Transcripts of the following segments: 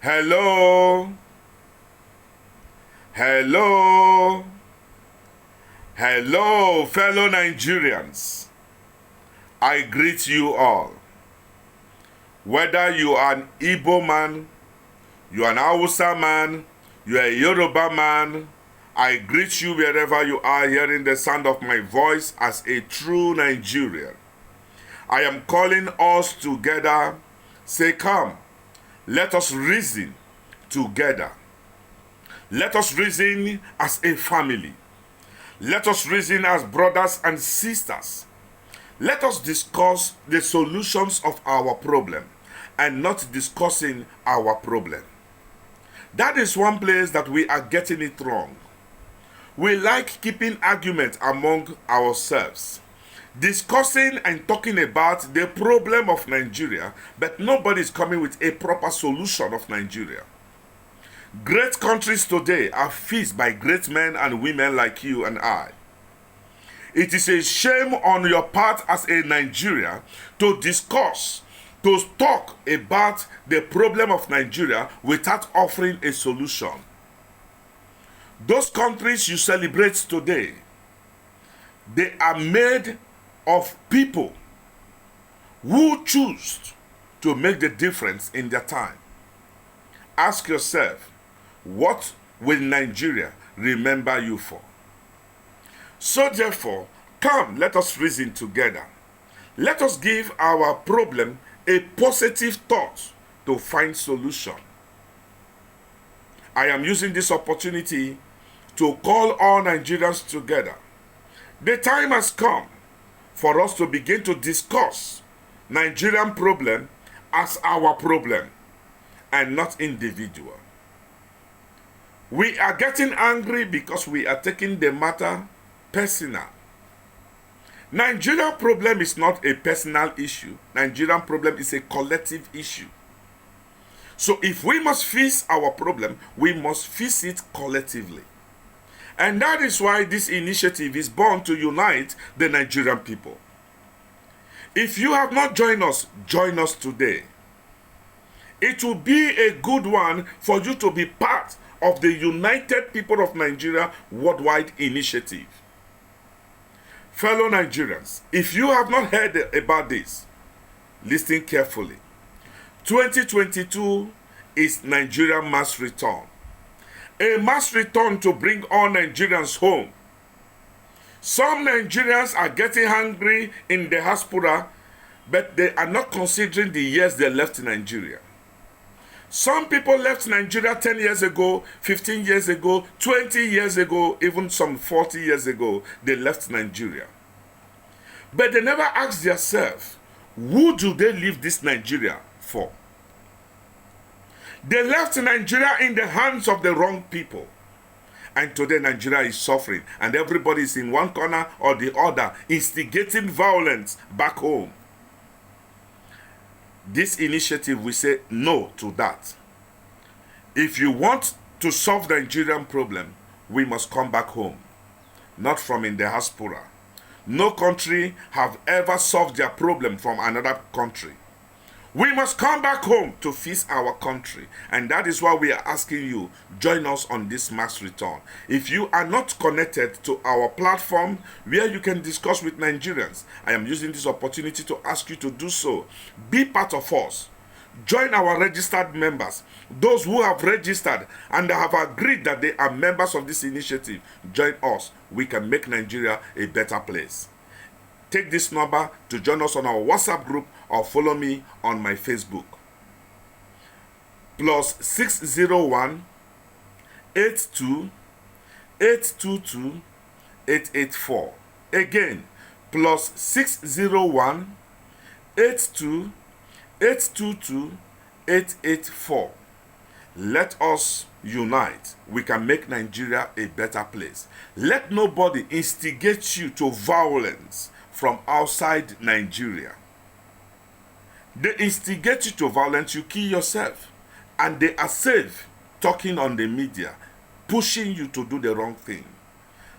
Hello, hello, hello, fellow Nigerians. I greet you all. Whether you are an Igbo man, you are an Hausa man, you are a Yoruba man, I greet you wherever you are hearing the sound of my voice as a true Nigerian. I am calling us together. Say, come, let us reason together. Let us reason as a family. Let us reason as brothers and sisters. Let us discuss the solutions of our problem and not discussing our problem. That is one place that we are getting it wrong. We like keeping arguments among ourselves, discussing and talking about the problem of Nigeria, but nobody is coming with a proper solution of Nigeria. Great countries today are faced by great men and women like you and I. It is a shame on your part as a Nigerian to discuss, to talk about the problem of Nigeria without offering a solution. Those countries you celebrate today, they are made of people who choose to make the difference in their time. Ask yourself, what will Nigeria remember you for? So therefore, come, let us reason together. Let us give our problem a positive thought to find solution. I am using this opportunity to call all Nigerians together. The time has come for us to begin to discuss Nigerian problem as our problem and not individual. We are getting angry because we are taking the matter personal. Nigerian problem is not a personal issue. Nigerian problem is a collective issue. So if we must fix our problem, we must fix it collectively. And that is why this initiative is born to unite the Nigerian people. If you have not joined us today. It will be a good one for you to be part of the United People of Nigeria Worldwide Initiative. Fellow Nigerians, if you have not heard about this, listen carefully. 2022 is Nigeria mass return. A mass return to bring all Nigerians home. Some Nigerians are getting hungry in the diaspora, but they are not considering the years they left in Nigeria. Some people left Nigeria 10 years ago, 15 years ago, 20 years ago, even some 40 years ago, they left Nigeria. But they never asked themselves, who do they leave this Nigeria for? They left Nigeria in the hands of the wrong people. And today Nigeria is suffering, and everybody is in one corner or the other, instigating violence back home. This initiative will say no to that. If you want to solve the Nigerian problem, we must come back home, not from in the diaspora. No country have ever solved their problem from another country. We must come back home to fix our country. And that is why we are asking you, join us on this mass return. If you are not connected to our platform where you can discuss with Nigerians, I am using this opportunity to ask you to do so. Be part of us. Join our registered members. Those who have registered and have agreed that they are members of this initiative, join us. We can make Nigeria a better place. Take this number to join us on our WhatsApp group or follow me on my Facebook. +601 82 822 884. Again, +601 82 822 884. Let us unite. We can make Nigeria a better place. Let nobody instigate you to violence from outside Nigeria. They instigate you to violence, you kill yourself. And they are safe talking on the media, pushing you to do the wrong thing.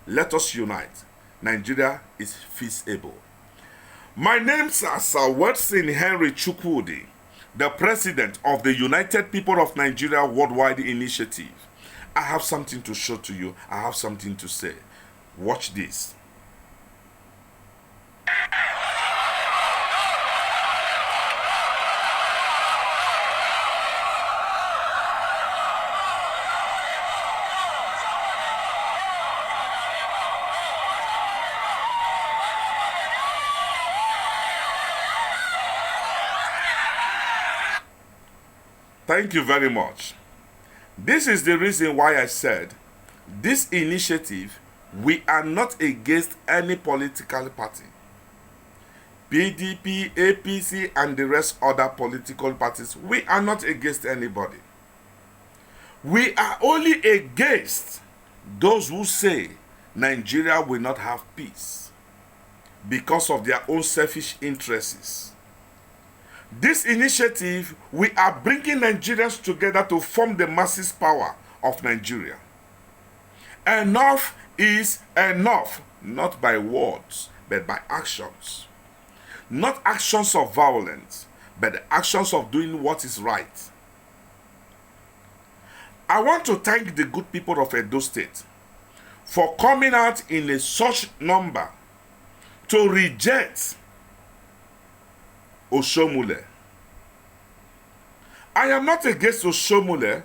Let us unite. Nigeria is feasible. My name is Sir Watson Henry Chukwudi the president of the United People of Nigeria Worldwide Initiative. I have something to show to you. I have something to say. Watch this. Thank you very much. This is the reason why I said this initiative, we are not against any political party. PDP, APC, and the rest other political parties, we are not against anybody. We are only against those who say Nigeria will not have peace because of their own selfish interests. This initiative, we are bringing Nigerians together to form the masses power of Nigeria. Enough is enough, not by words, but by actions. Not actions of violence, but the actions of doing what is right. I want to thank the good people of Edo State for coming out in a such number to reject Oshomole. I am not against Oshomole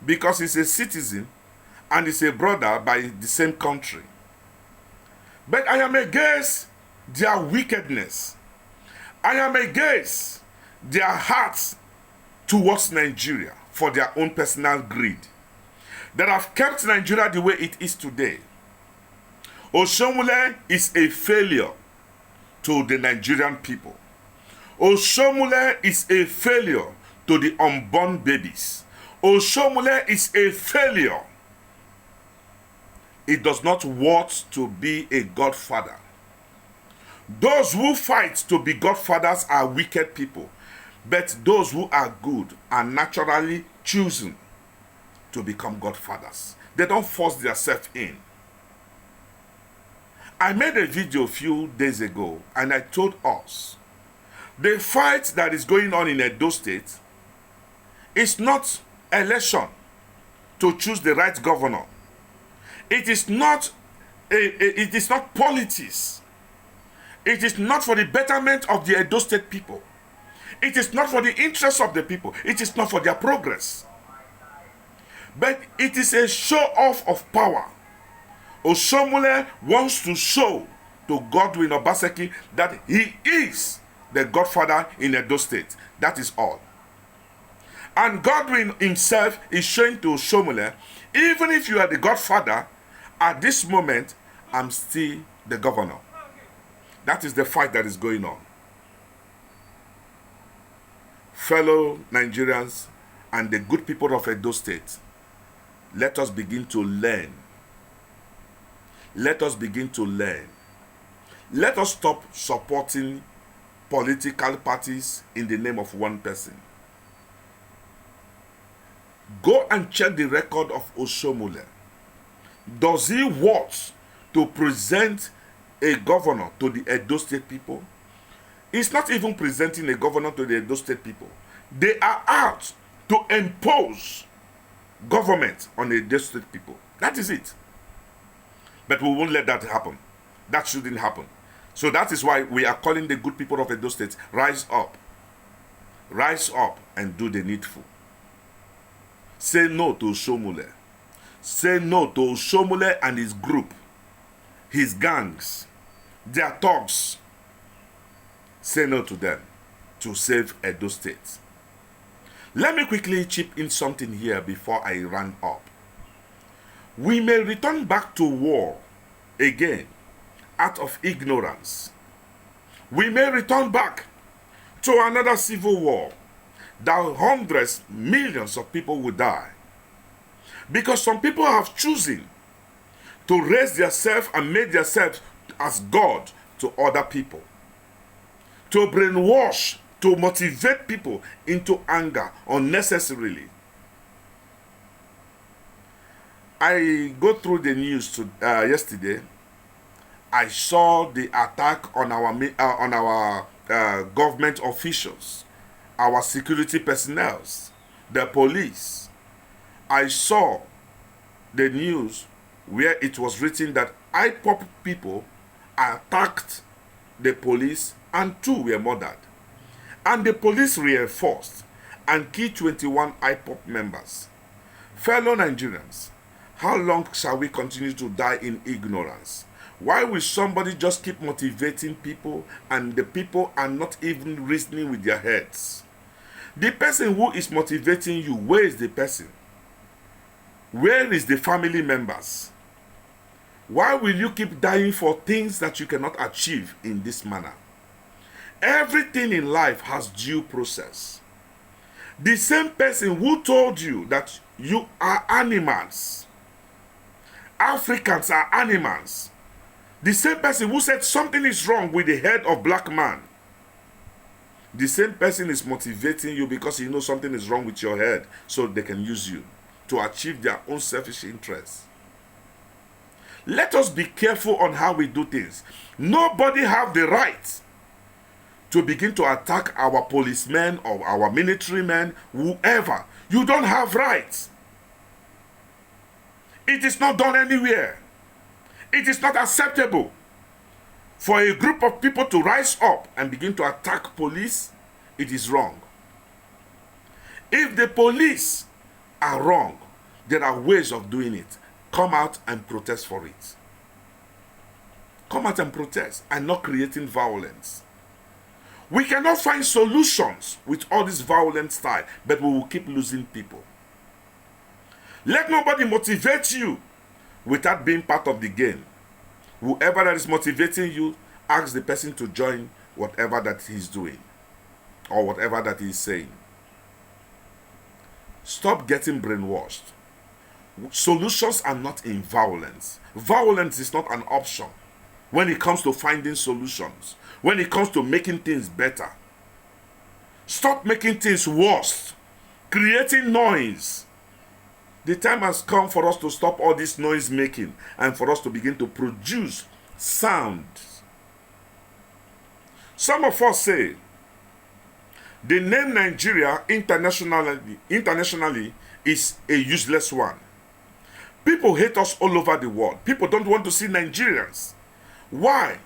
because he's a citizen and he's a brother by the same country. But I am against their wickedness. I am against their hearts towards Nigeria for their own personal greed that have kept Nigeria the way it is today. Oshomole is a failure to the Nigerian people. Oshomole is a failure to the unborn babies. Oshomole is a failure. It does not want to be a godfather. Those who fight to be godfathers are wicked people, but those who are good are naturally chosen to become godfathers. They don't force themselves in. I made a video a few days ago and I told us the fight that is going on in Edo State is not election to choose the right governor. It is not politics. It is not for the betterment of the Edo State people. It is not for the interests of the people. It is not for their progress. But it is a show-off of power. Oshomole wants to show to Godwin Obaseki that he is the godfather in Edo State. That is all. And Godwin himself is showing to Oshomole, even if you are the godfather, at this moment, I'm still the governor. That is the fight that is going on. Fellow Nigerians and the good people of Edo State, let us begin to learn. Let us begin to learn. Let us stop supporting political parties in the name of one person. Go and check the record of Oshomole. Does he want to present a governor to the Edo State people? He's not even presenting a governor to the Edo State people. They are out to impose government on the Edo State people. That is it. But we won't let that happen. That shouldn't happen. So that is why we are calling the good people of Edo State, rise up. Rise up and do the needful. Say no to Oshomole. Say no to Oshomole and his group, his gangs, their thugs. Say no to them to save Edo State. Let me quickly chip in something here before I run up. We may return back to war again out of ignorance. We may return back to another civil war that hundreds, millions of people will die. Because some people have chosen to raise themselves and make themselves as God to other people. To brainwash, to motivate people into anger unnecessarily. I go through the news yesterday. I saw the attack on our government officials our security personnel, the police. I saw the news where it was written that IPOP people attacked the police and 2 were murdered. And the police reinforced and killed 21 IPOP members. Fellow Nigerians, how long shall we continue to die in ignorance? Why will somebody just keep motivating people and the people are not even reasoning with their heads? The person who is motivating you, where is the person? Where is the family members? Why will you keep dying for things that you cannot achieve in this manner? Everything in life has due process. The same person who told you that you are animals, Africans are animals, the same person who said something is wrong with the head of black man, the same person is motivating you because he knows something is wrong with your head, so they can use you to achieve their own selfish interests. Let us be careful on how we do things. Nobody have the right to begin to attack our policemen or our military men, whoever. You don't have rights. It is not done anywhere. It is not acceptable for a group of people to rise up and begin to attack police. It is wrong. If the police are wrong, there are ways of doing it. Come out and protest for it. Come out and protest and not creating violence. We cannot find solutions with all this violent style, but we will keep losing people. Let nobody motivate you without being part of the game. Whoever that is motivating you, ask the person to join whatever that he's doing or whatever that he's saying. Stop getting brainwashed. Solutions are not in violence. Violence is not an option when it comes to finding solutions, when it comes to making things better. Stop making things worse, creating noise. The time has come for us to stop all this noise making and for us to begin to produce sound. Some of us say the name Nigeria internationally is a useless one. People hate us all over the world. People don't want to see Nigerians. Why?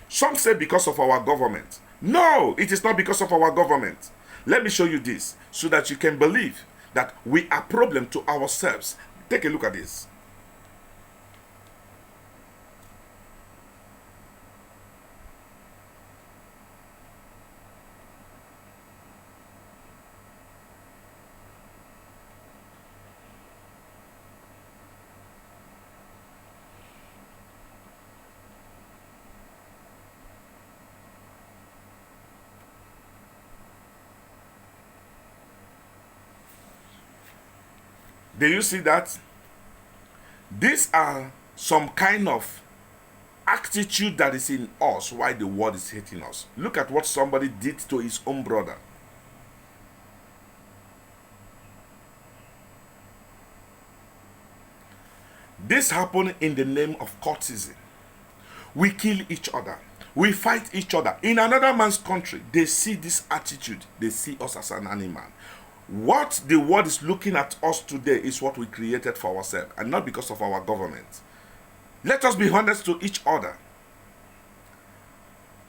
Some say because of our government. No, it is not because of our government. Let me show you this so that you can believe that we are a problem to ourselves. Take a look at this. Do you see that? These are some kind of attitude that is in us why the world is hating us. Look at what somebody did to his own brother. This happened in the name of courtesy. We kill each other. We fight each other. In another man's country, they see this attitude. They see us as an animal. What the world is looking at us today is what we created for ourselves and not because of our government. Let us be honest to each other.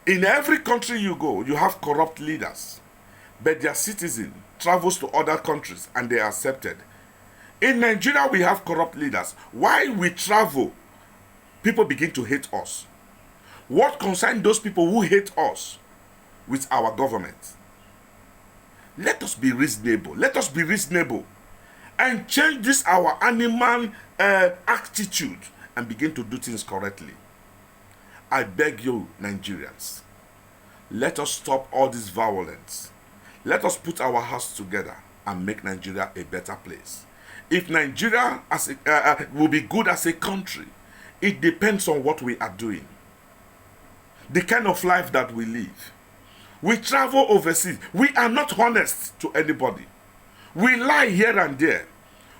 In every country you go, you have corrupt leaders, but their citizen travels to other countries and they are accepted. In Nigeria, we have corrupt leaders. While we travel, people begin to hate us. What concerns those people who hate us with our government? Let us be reasonable. Let us be reasonable and change this our animal attitude and begin to do things correctly. I beg you, Nigerians, let us stop all this violence. Let us put our hearts together and make Nigeria a better place. If Nigeria will be good as a country, it depends on what we are doing. The kind of life that we live. We travel overseas. We are not honest to anybody. We lie here and there.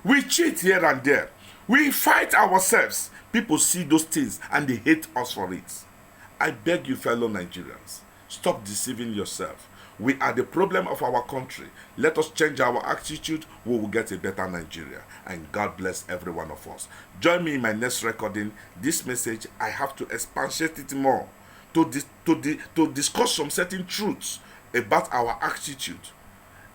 We cheat here and there. We fight ourselves. People see those things and they hate us for it. I beg you, fellow Nigerians, stop deceiving yourself. We are the problem of our country. Let us change our attitude. We will get a better Nigeria. And God bless every one of us. Join me in my next recording. This message, I have to expatiate it more to discuss some certain truths about our attitude,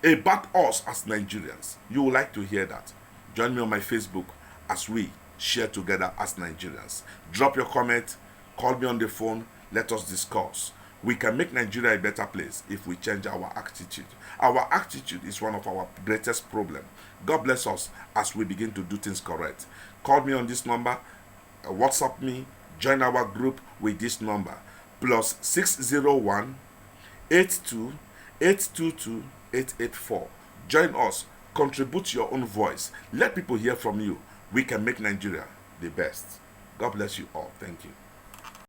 about us as Nigerians. You would like to hear that. Join me on my Facebook as we share together as Nigerians. Drop your comment, call me on the phone, let us discuss. We can make Nigeria a better place if we change our attitude. Our attitude is one of our greatest problems. God bless us as we begin to do things correct. Call me on this number, WhatsApp me, join our group with this number, plus 601 82 822 884. Join us, contribute your own voice. Let people hear from you. We can make Nigeria the best. God bless you all. Thank you.